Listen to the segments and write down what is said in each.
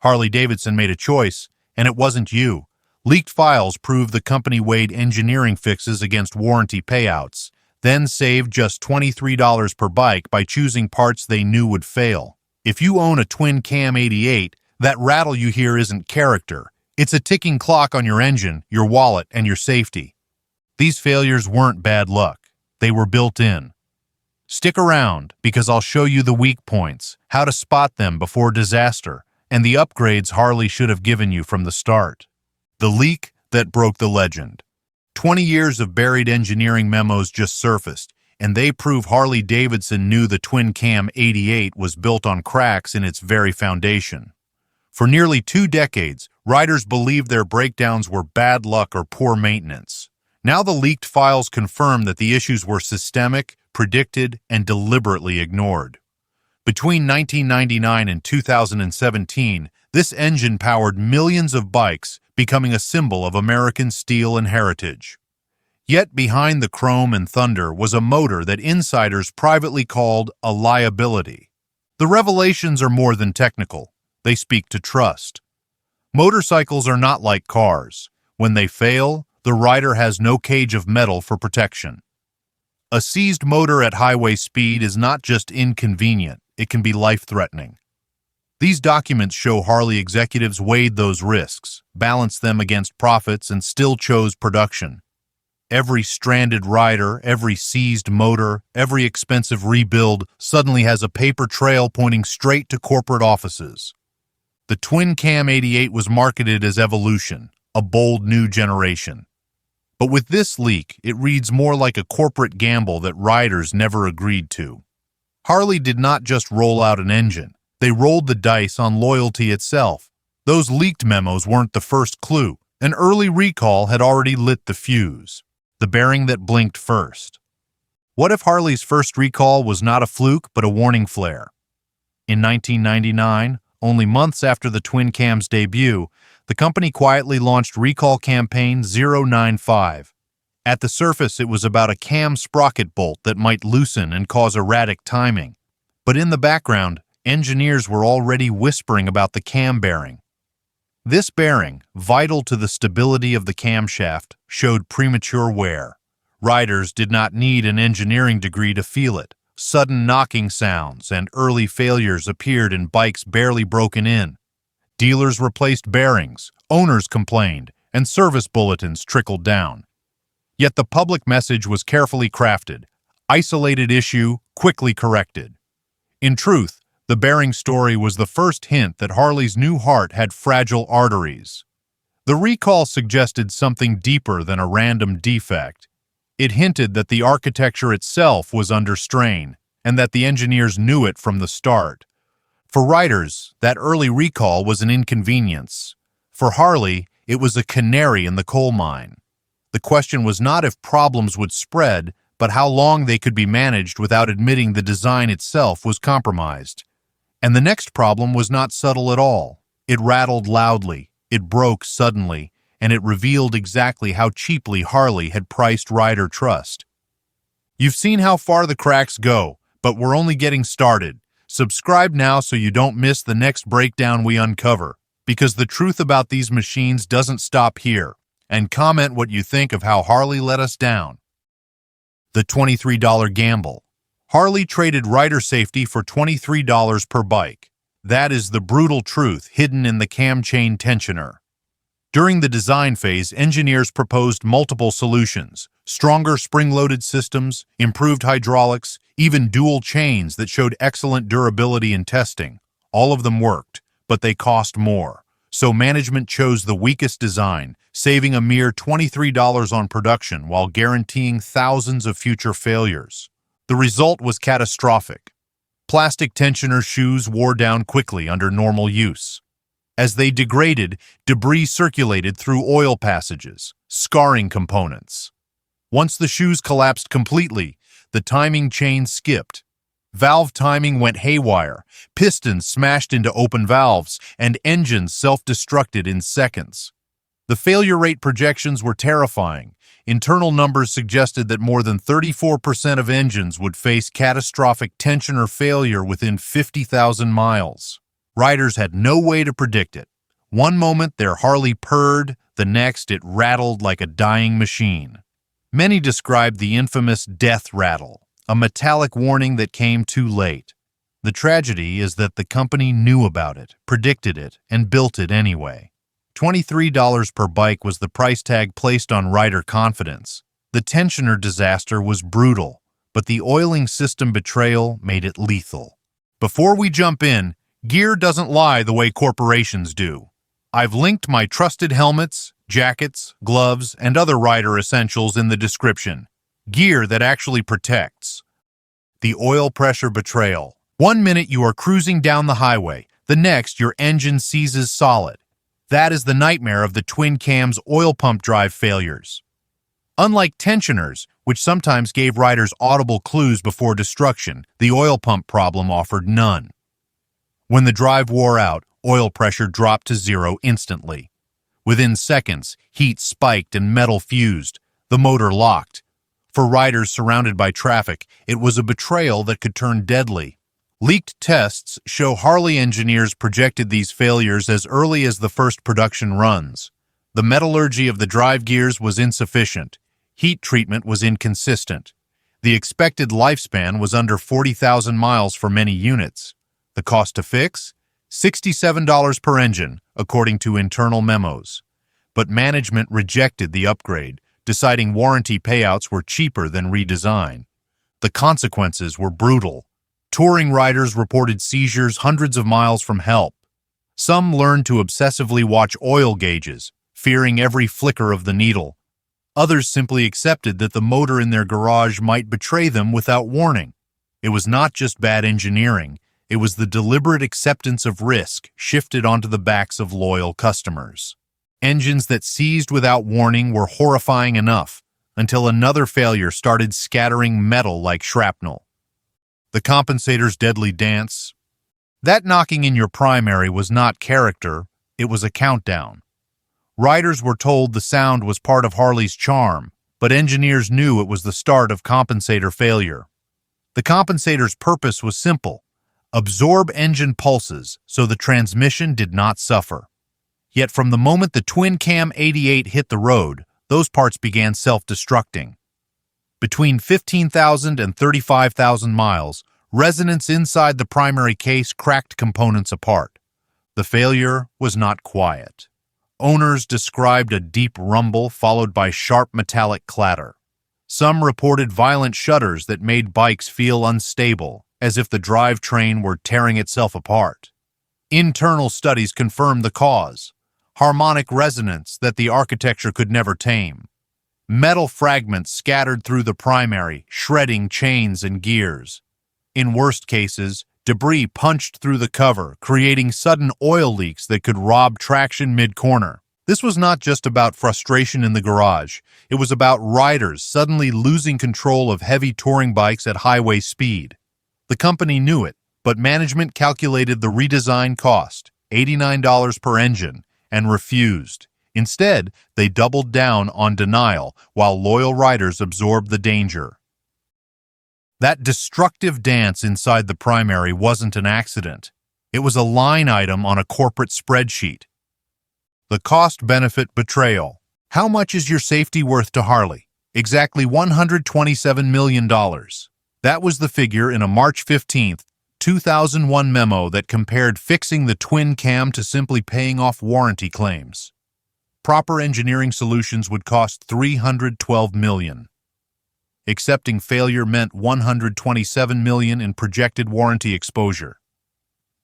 Harley-Davidson made a choice, and it wasn't you. Leaked files prove the company weighed engineering fixes against warranty payouts, then saved just $23 per bike by choosing parts they knew would fail. If you own a twin cam 88, that rattle you hear isn't character. It's a ticking clock on your engine, your wallet, and your safety. These failures weren't bad luck. They were built in. Stick around, because I'll show you the weak points, how to spot them before disaster, and the upgrades Harley should have given you from the start. The leak that broke the legend. 20 years of buried engineering memos just surfaced, and they prove Harley-Davidson knew the twin-cam 88 was built on cracks in its very foundation. For nearly 2 decades, riders believed their breakdowns were bad luck or poor maintenance. Now the leaked files confirm that the issues were systemic, predicted, and deliberately ignored. Between 1999 and 2017, this engine powered millions of bikes, becoming a symbol of American steel and heritage. Yet behind the chrome and thunder was a motor that insiders privately called a liability. The revelations are more than technical. They speak to trust. Motorcycles are not like cars. When they fail, the rider has no cage of metal for protection. A seized motor at highway speed is not just inconvenient, it can be life-threatening. These documents show Harley executives weighed those risks, balanced them against profits, and still chose production. Every stranded rider, every seized motor, every expensive rebuild suddenly has a paper trail pointing straight to corporate offices. The Twin Cam 88 was marketed as evolution, a bold new generation. But with this leak, it reads more like a corporate gamble that riders never agreed to. Harley did not just roll out an engine. They rolled the dice on loyalty itself. Those leaked memos weren't the first clue. An early recall had already lit the fuse, the bearing that blinked first. What if Harley's first recall was not a fluke but a warning flare? In 1999, only months after the twin cam's debut, the company quietly launched Recall Campaign 095. At the surface, it was about a cam sprocket bolt that might loosen and cause erratic timing. But in the background, engineers were already whispering about the cam bearing. This bearing, vital to the stability of the camshaft, showed premature wear. Riders did not need an engineering degree to feel it. Sudden knocking sounds and early failures appeared in bikes barely broken in. Dealers replaced bearings, owners complained, and service bulletins trickled down. Yet the public message was carefully crafted. Isolated issue, quickly corrected. In truth, the bearing story was the first hint that Harley's new heart had fragile arteries. The recall suggested something deeper than a random defect. It hinted that the architecture itself was under strain, and that the engineers knew it from the start. For riders, that early recall was an inconvenience. For Harley, it was a canary in the coal mine. The question was not if problems would spread, but how long they could be managed without admitting the design itself was compromised. And the next problem was not subtle at all. It rattled loudly, it broke suddenly, and it revealed exactly how cheaply Harley had priced rider trust. You've seen how far the cracks go, but we're only getting started. Subscribe now so you don't miss the next breakdown we uncover, because the truth about these machines doesn't stop here. And comment what you think of how Harley let us down. The $23 gamble. Harley traded rider safety for $23 per bike. That is the brutal truth hidden in the cam chain tensioner. During the design phase, engineers proposed multiple solutions: stronger spring-loaded systems, improved hydraulics, even dual chains that showed excellent durability in testing. All of them worked, but they cost more. So management chose the weakest design, saving a mere $23 on production while guaranteeing thousands of future failures. The result was catastrophic. Plastic tensioner shoes wore down quickly under normal use. As they degraded, debris circulated through oil passages, scarring components. Once the shoes collapsed completely, the timing chain skipped. Valve timing went haywire, pistons smashed into open valves, and engines self-destructed in seconds. The failure rate projections were terrifying. Internal numbers suggested that more than 34% of engines would face catastrophic tensioner failure within 50,000 miles. Riders had no way to predict it. One moment their Harley purred, the next it rattled like a dying machine. Many described the infamous death rattle, a metallic warning that came too late. The tragedy is that the company knew about it, predicted it, and built it anyway. $23 per bike was the price tag placed on rider confidence. The tensioner disaster was brutal, but the oiling system betrayal made it lethal. Before we jump in, gear doesn't lie the way corporations do. I've linked my trusted helmets, jackets, gloves, and other rider essentials in the description. Gear that actually protects. The oil pressure betrayal. One minute you are cruising down the highway, the next your engine seizes solid. That is the nightmare of the twin cam's oil pump drive failures. Unlike tensioners, which sometimes gave riders audible clues before destruction, the oil pump problem offered none. When the drive wore out, oil pressure dropped to zero instantly. Within seconds, heat spiked and metal fused. The motor locked. For riders surrounded by traffic, it was a betrayal that could turn deadly. Leaked tests show Harley engineers projected these failures as early as the first production runs. The metallurgy of the drive gears was insufficient. Heat treatment was inconsistent. The expected lifespan was under 40,000 miles for many units. The cost to fix? $67 per engine, according to internal memos. But management rejected the upgrade, deciding warranty payouts were cheaper than redesign. The consequences were brutal. Touring riders reported seizures hundreds of miles from help. Some learned to obsessively watch oil gauges, fearing every flicker of the needle. Others simply accepted that the motor in their garage might betray them without warning. It was not just bad engineering, it was the deliberate acceptance of risk shifted onto the backs of loyal customers. Engines that seized without warning were horrifying enough, until another failure started scattering metal like shrapnel. The Compensator's deadly dance. That knocking in your primary was not character, it was a countdown. Riders were told the sound was part of Harley's charm, but engineers knew it was the start of compensator failure. The compensator's purpose was simple: absorb engine pulses so the transmission did not suffer. Yet from the moment the twin-cam 88 hit the road, those parts began self-destructing. Between 15,000 and 35,000 miles, resonance inside the primary case cracked components apart. The failure was not quiet. Owners described a deep rumble followed by sharp metallic clatter. Some reported violent shudders that made bikes feel unstable, as if the drivetrain were tearing itself apart. Internal studies confirmed the cause: harmonic resonance that the architecture could never tame. Metal fragments scattered through the primary, shredding chains and gears. In worst cases, debris punched through the cover, creating sudden oil leaks that could rob traction mid-corner. This was not just about frustration in the garage. It was about riders suddenly losing control of heavy touring bikes at highway speed. The company knew it, but management calculated the redesign cost, $89 per engine, and refused. Instead, they doubled down on denial while loyal riders absorbed the danger. That destructive dance inside the primary wasn't an accident. It was a line item on a corporate spreadsheet. The cost-benefit betrayal. How much is your safety worth to Harley? Exactly $127 million. That was the figure in a March 15, 2001 memo that compared fixing the twin cam to simply paying off warranty claims. Proper engineering solutions would cost $312 million. Accepting failure meant $127 million in projected warranty exposure.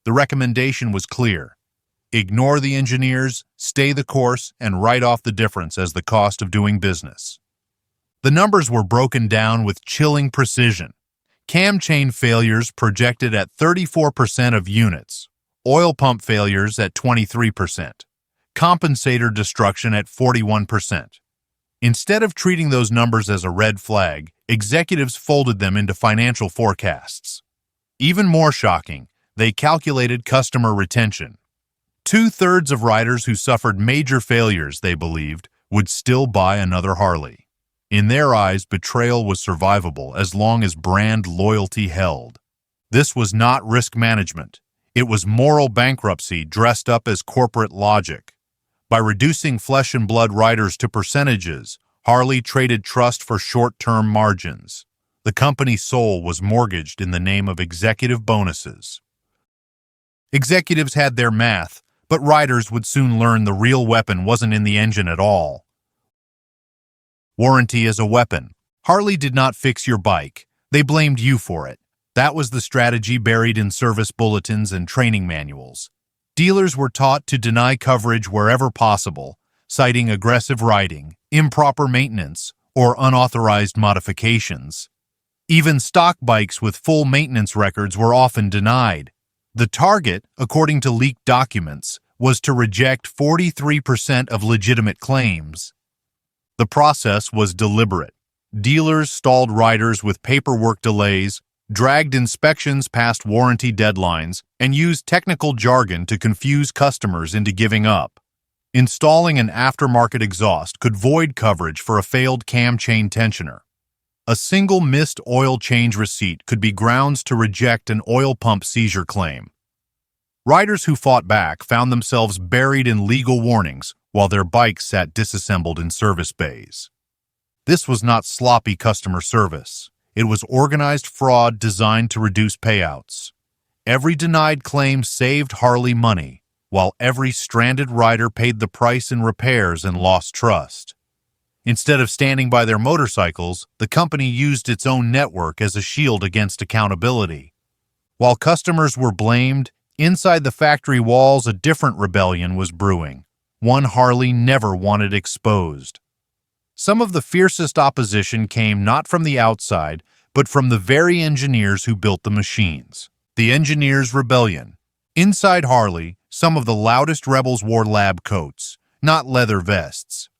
The recommendation was clear: ignore the engineers, stay the course, and write off the difference as the cost of doing business. The numbers were broken down with chilling precision. Cam chain failures projected at 34% of units, oil pump failures at 23%, compensator destruction at 41%. Instead of treating those numbers as a red flag, executives folded them into financial forecasts. Even more shocking, they calculated customer retention. 2/3 of riders who suffered major failures, they believed, would still buy another Harley. In their eyes, betrayal was survivable as long as brand loyalty held. This was not risk management. It was moral bankruptcy dressed up as corporate logic. By reducing flesh and blood riders to percentages, Harley traded trust for short-term margins. The company's soul was mortgaged in the name of executive bonuses. Executives had their math, but riders would soon learn the real weapon wasn't in the engine at all. Warranty as a weapon. Harley did not fix your bike. They blamed you for it. That was the strategy buried in service bulletins and training manuals. Dealers were taught to deny coverage wherever possible, citing aggressive riding, improper maintenance, or unauthorized modifications. Even stock bikes with full maintenance records were often denied. The target, according to leaked documents, was to reject 43% of legitimate claims. The process was deliberate. Dealers stalled riders with paperwork delays, dragged inspections past warranty deadlines, and used technical jargon to confuse customers into giving up. Installing an aftermarket exhaust could void coverage for a failed cam chain tensioner. A single missed oil change receipt could be grounds to reject an oil pump seizure claim. Riders who fought back found themselves buried in legal warnings while their bikes sat disassembled in service bays. This was not sloppy customer service. It was organized fraud designed to reduce payouts. Every denied claim saved Harley money, while every stranded rider paid the price in repairs and lost trust. Instead of standing by their motorcycles, the company used its own network as a shield against accountability. While customers were blamed, inside the factory walls a different rebellion was brewing, one Harley never wanted exposed. Some of the fiercest opposition came not from the outside, but from the very engineers who built the machines. The Engineers' Rebellion. Inside Harley, some of the loudest rebels wore lab coats, not leather vests.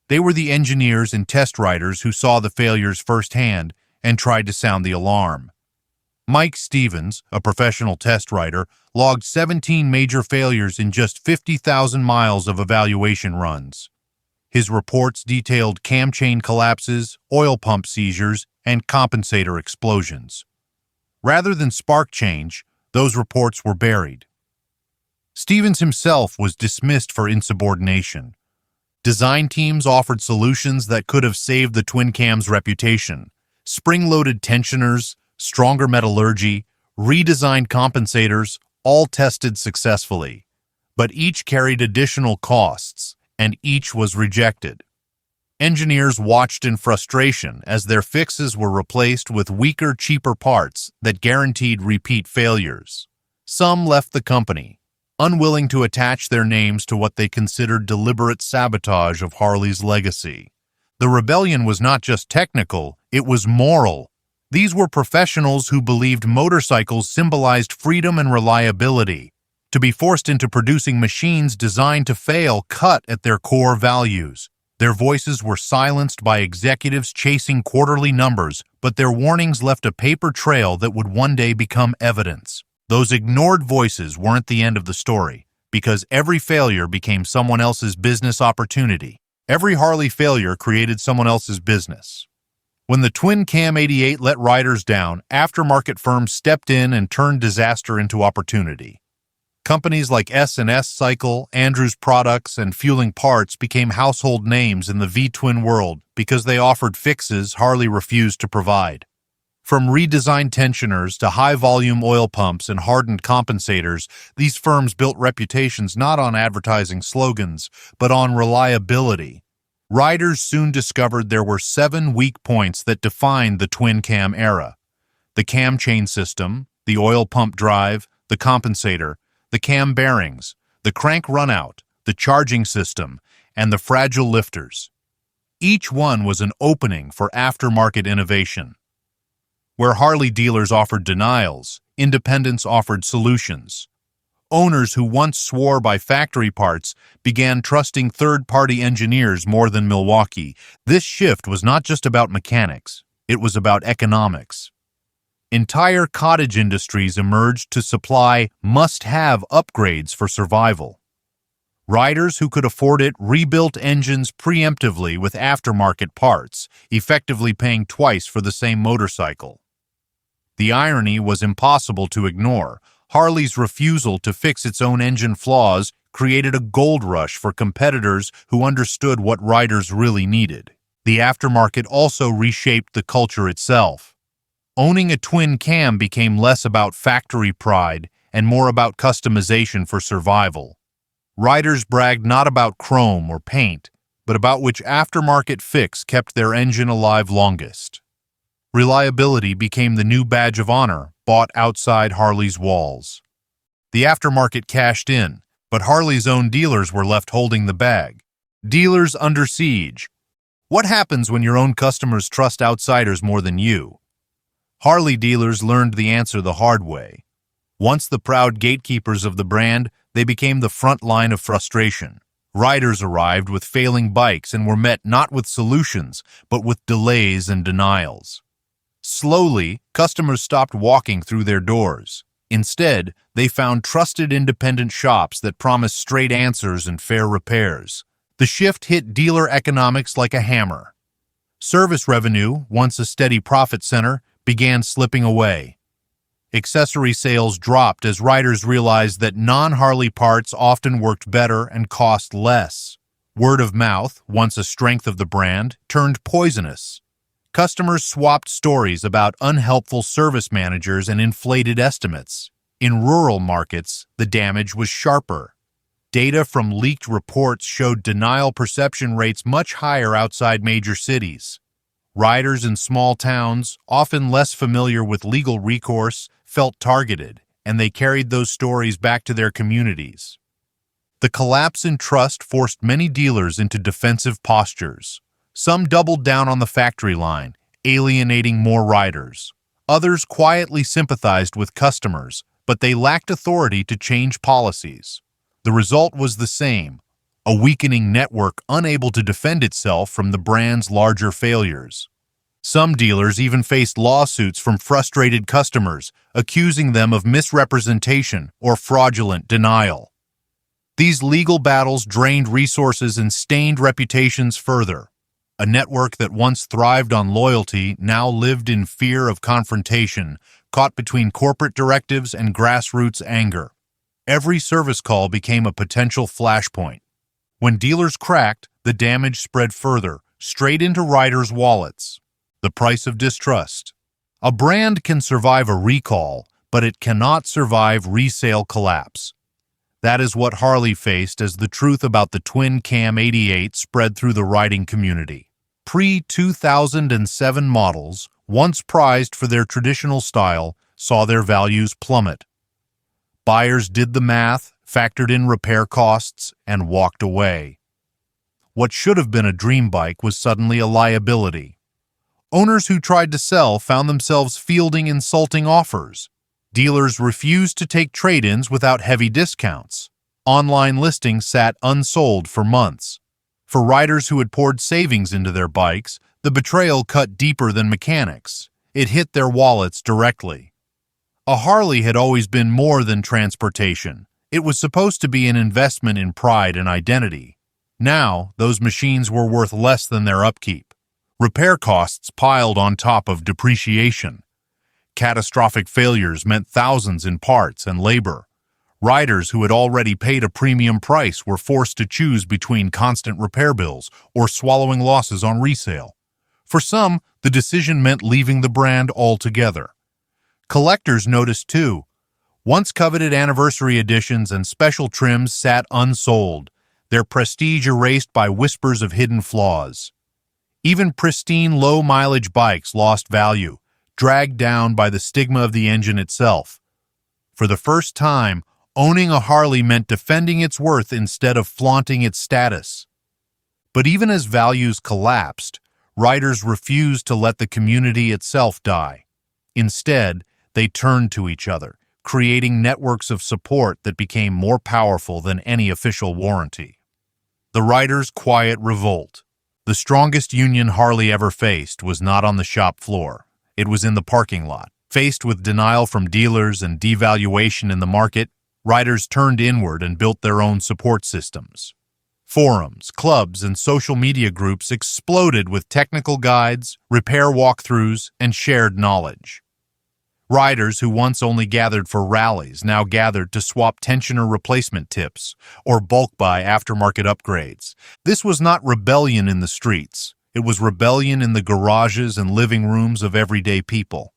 They were the engineers and test riders who saw the failures firsthand and tried to sound the alarm. Mike Stevens, a professional test rider, logged 17 major failures in just 50,000 miles of evaluation runs. His reports detailed cam chain collapses, oil pump seizures, and compensator explosions. Rather than spark change, those reports were buried. Stevens himself was dismissed for insubordination. Design teams offered solutions that could have saved the twin cam's reputation. Spring-loaded tensioners, stronger metallurgy, redesigned compensators, all tested successfully. But each carried additional costs, and each was rejected. Engineers watched in frustration as their fixes were replaced with weaker, cheaper parts that guaranteed repeat failures. Some left the company, unwilling to attach their names to what they considered deliberate sabotage of Harley's legacy. The rebellion was not just technical, it was moral. These were professionals who believed motorcycles symbolized freedom and reliability. To be forced into producing machines designed to fail cut at their core values. Their voices were silenced by executives chasing quarterly numbers, but their warnings left a paper trail that would one day become evidence. Those ignored voices weren't the end of the story, because every failure became someone else's business opportunity. Every Harley failure created someone else's business. When the twin Cam 88 let riders down, aftermarket firms stepped in and turned disaster into opportunity. Companies like S&S Cycle, Andrews Products, and Fueling Parts became household names in the V-twin world because they offered fixes Harley refused to provide. From redesigned tensioners to high-volume oil pumps and hardened compensators, these firms built reputations not on advertising slogans, but on reliability. Riders soon discovered there were 7 weak points that defined the twin cam era: the cam chain system, the oil pump drive, the compensator, the cam bearings, the crank runout, the charging system, and the fragile lifters. Each one was an opening for aftermarket innovation. Where Harley dealers offered denials, independents offered solutions. Owners who once swore by factory parts began trusting third-party engineers more than Milwaukee. This shift was not just about mechanics, it was about economics. Entire cottage industries emerged to supply must-have upgrades for survival. Riders who could afford it rebuilt engines preemptively with aftermarket parts, effectively paying twice for the same motorcycle. The irony was impossible to ignore. Harley's refusal to fix its own engine flaws created a gold rush for competitors who understood what riders really needed. The aftermarket also reshaped the culture itself. Owning a twin cam became less about factory pride and more about customization for survival. Riders bragged not about chrome or paint, but about which aftermarket fix kept their engine alive longest. Reliability became the new badge of honor bought outside Harley's walls. The aftermarket cashed in, but Harley's own dealers were left holding the bag. Dealers under siege. What happens when your own customers trust outsiders more than you? Harley dealers learned the answer the hard way. Once the proud gatekeepers of the brand, they became the front line of frustration. Riders arrived with failing bikes and were met not with solutions, but with delays and denials. Slowly, customers stopped walking through their doors. Instead, they found trusted independent shops that promised straight answers and fair repairs. The shift hit dealer economics like a hammer. Service revenue, once a steady profit center, began slipping away. Accessory sales dropped as riders realized that non-Harley parts often worked better and cost less. Word of mouth, once a strength of the brand, turned poisonous. Customers swapped stories about unhelpful service managers and inflated estimates. In rural markets, the damage was sharper. Data from leaked reports showed denial perception rates much higher outside major cities. Riders in small towns, often less familiar with legal recourse, felt targeted, and they carried those stories back to their communities. The collapse in trust forced many dealers into defensive postures. Some doubled down on the factory line, alienating more riders. Others quietly sympathized with customers, but they lacked authority to change policies. The result was the same: a weakening network unable to defend itself from the brand's larger failures. Some dealers even faced lawsuits from frustrated customers, accusing them of misrepresentation or fraudulent denial. These legal battles drained resources and stained reputations further. A network that once thrived on loyalty now lived in fear of confrontation, caught between corporate directives and grassroots anger. Every service call became a potential flashpoint. When dealers cracked, the damage spread further, straight into riders' wallets. The price of distrust. A brand can survive a recall, but it cannot survive resale collapse. That is what Harley faced as the truth about the twin cam 88 spread through the riding community. Pre-2007 models, once prized for their traditional style, saw their values plummet. Buyers did the math, factored in repair costs, and walked away. What should have been a dream bike was suddenly a liability. Owners who tried to sell found themselves fielding insulting offers. Dealers refused to take trade-ins without heavy discounts. Online listings sat unsold for months. For riders who had poured savings into their bikes, the betrayal cut deeper than mechanics. It hit their wallets directly. A Harley had always been more than transportation. It was supposed to be an investment in pride and identity. Now, those machines were worth less than their upkeep. Repair costs piled on top of depreciation. Catastrophic failures meant thousands in parts and labor. Riders who had already paid a premium price were forced to choose between constant repair bills or swallowing losses on resale. For some, the decision meant leaving the brand altogether. Collectors noticed too. Once coveted anniversary editions and special trims sat unsold, their prestige erased by whispers of hidden flaws. Even pristine low-mileage bikes lost value, dragged down by the stigma of the engine itself. For the first time, owning a Harley meant defending its worth instead of flaunting its status. But even as values collapsed, riders refused to let the community itself die. Instead, they turned to each other, creating networks of support that became more powerful than any official warranty. The riders' quiet revolt. The strongest union Harley ever faced was not on the shop floor. It was in the parking lot. Faced with denial from dealers and devaluation in the market, riders turned inward and built their own support systems. Forums, clubs, and social media groups exploded with technical guides, repair walkthroughs, and shared knowledge. Riders who once only gathered for rallies now gathered to swap tensioner replacement tips or bulk buy aftermarket upgrades. This was not rebellion in the streets. It was rebellion in the garages and living rooms of everyday people.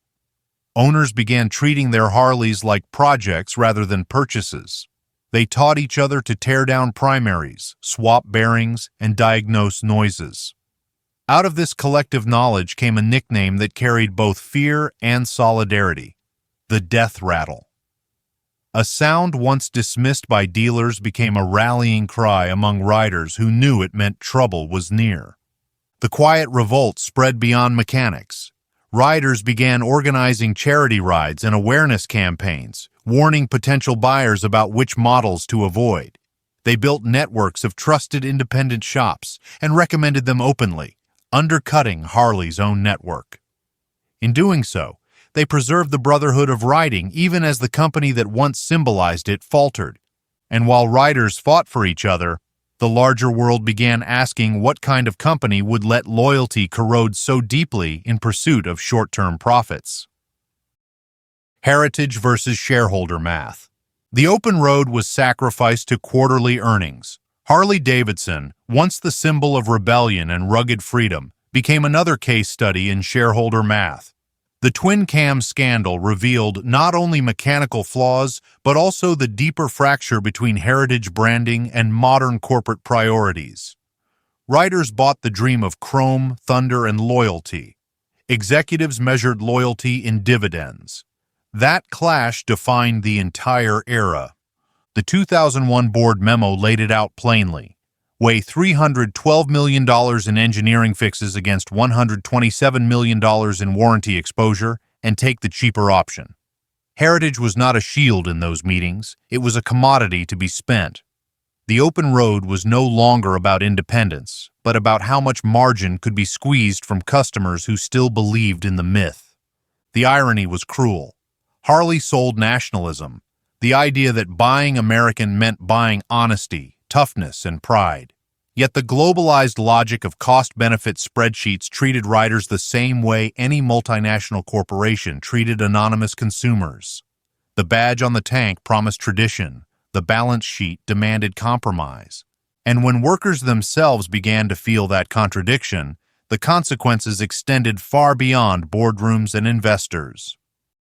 Owners began treating their Harleys like projects rather than purchases. They taught each other to tear down primaries, swap bearings, and diagnose noises. Out of this collective knowledge came a nickname that carried both fear and solidarity: the death rattle. A sound once dismissed by dealers became a rallying cry among riders who knew it meant trouble was near. The quiet revolt spread beyond mechanics. Riders began organizing charity rides and awareness campaigns, warning potential buyers about which models to avoid. They built networks of trusted independent shops and recommended them openly, undercutting Harley's own network. In doing so, they preserved the brotherhood of riding even as the company that once symbolized it faltered. And while riders fought for each other, the larger world began asking what kind of company would let loyalty corrode so deeply in pursuit of short-term profits. Heritage versus shareholder math. The open road was sacrificed to quarterly earnings. Harley-Davidson, once the symbol of rebellion and rugged freedom, became another case study in shareholder math. The twin-cam scandal revealed not only mechanical flaws, but also the deeper fracture between heritage branding and modern corporate priorities. Riders bought the dream of chrome, thunder, and loyalty. Executives measured loyalty in dividends. That clash defined the entire era. The 2001 board memo laid it out plainly. Weigh $312 million in engineering fixes against $127 million in warranty exposure and take the cheaper option. Heritage was not a shield in those meetings. It was a commodity to be spent. The open road was no longer about independence, but about how much margin could be squeezed from customers who still believed in the myth. The irony was cruel. Harley sold nationalism, the idea that buying American meant buying honesty, toughness, and pride. Yet the globalized logic of cost-benefit spreadsheets treated riders the same way any multinational corporation treated anonymous consumers. The badge on the tank promised tradition, the balance sheet demanded compromise. And when workers themselves began to feel that contradiction, the consequences extended far beyond boardrooms and investors.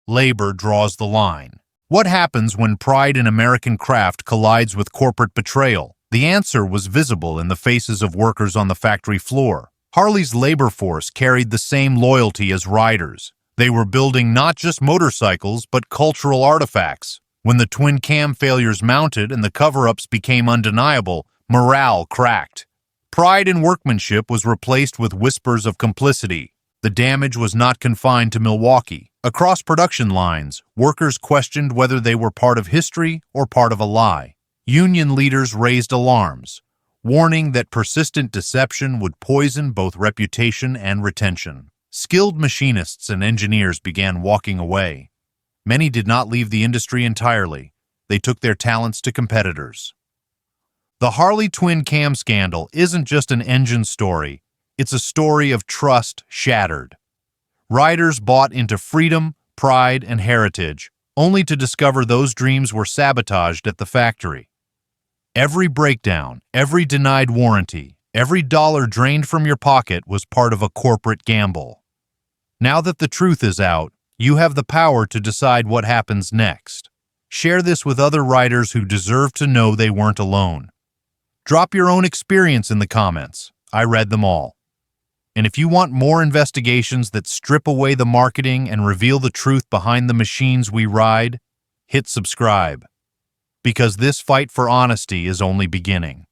Labor draws the line. What happens when pride in American craft collides with corporate betrayal? The answer was visible in the faces of workers on the factory floor. Harley's labor force carried the same loyalty as riders. They were building not just motorcycles, but cultural artifacts. When the twin cam failures mounted and the cover-ups became undeniable, morale cracked. Pride in workmanship was replaced with whispers of complicity. The damage was not confined to Milwaukee. Across production lines, workers questioned whether they were part of history or part of a lie. Union leaders raised alarms, warning that persistent deception would poison both reputation and retention. Skilled machinists and engineers began walking away. Many did not leave the industry entirely. They took their talents to competitors. The Harley twin cam scandal isn't just an engine story. It's a story of trust shattered. Riders bought into freedom, pride, and heritage, only to discover those dreams were sabotaged at the factory. Every breakdown, every denied warranty, every dollar drained from your pocket was part of a corporate gamble. Now that the truth is out, you have the power to decide what happens next. Share this with other riders who deserve to know they weren't alone. Drop your own experience in the comments. I read them all. And if you want more investigations that strip away the marketing and reveal the truth behind the machines we ride, hit subscribe. Because this fight for honesty is only beginning.